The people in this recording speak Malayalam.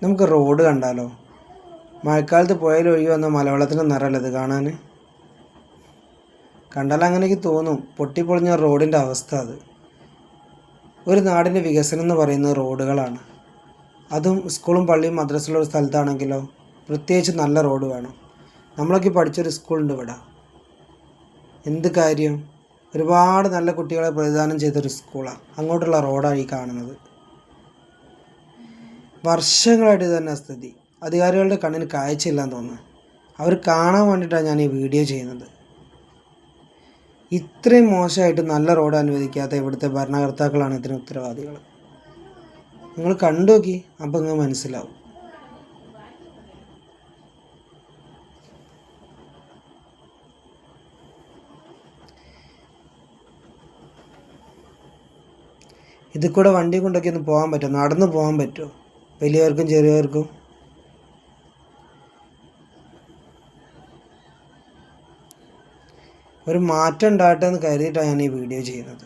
നമുക്ക് റോഡ് കണ്ടാലോ? മഴക്കാലത്ത് പുഴയിൽ ഒഴുകി വന്ന മലവെള്ളത്തിൻ്റെ നിറമല്ലേ ഇത് കാണാൻ? കണ്ടാൽ അങ്ങനെയൊക്കെ തോന്നും. പൊട്ടിപ്പൊളിഞ്ഞ റോഡിൻ്റെ അവസ്ഥ അത്. ഒരു നാടിൻ്റെ വികസനം എന്ന് പറയുന്നത് റോഡുകളാണ്. അതും സ്കൂളും പള്ളിയും മദ്രസയുള്ള ഒരു സ്ഥലത്താണെങ്കിലോ പ്രത്യേകിച്ച് നല്ല റോഡ് വേണം. നമ്മളൊക്കെ പഠിച്ചൊരു സ്കൂളുണ്ട് ഇവിടെ. എന്ത് കാര്യം, ഒരുപാട് നല്ല കുട്ടികളെ പ്രതിദാനം ചെയ്തൊരു സ്കൂളാണ്. അങ്ങോട്ടുള്ള റോഡാണ് ഈ കാണുന്നത്. വർഷങ്ങളായിട്ട് ഇത് തന്നെ സ്ഥിതി. അധികാരികളുടെ കണ്ണിന് കാഴ്ചയില്ലാന്ന് തോന്നുന്നു. അവർ കാണാൻ വേണ്ടിയിട്ടാണ് ഞാൻ ഈ വീഡിയോ ചെയ്യുന്നത്. ഇത്രയും മോശമായിട്ട് നല്ല റോഡ് അനുവദിക്കാത്ത ഇവിടുത്തെ ഭരണകർത്താക്കളാണ് ഇതിന് ഉത്തരവാദികൾ. നിങ്ങൾ കണ്ടു നോക്കി, അപ്പം നിങ്ങൾ മനസ്സിലാവും. ഇതിൽ കൂടെ വണ്ടി കൊണ്ടൊക്കെ ഒന്ന് പോകാൻ പറ്റുമോ? നടന്ന് പോകാൻ പറ്റുമോ? വലിയവർക്കും ചെറിയവർക്കും. ഒരു മാറ്റം ഉണ്ടാകട്ടെ എന്ന് കരുതിയിട്ടാണ് ഞാൻ ഈ വീഡിയോ ചെയ്യുന്നത്.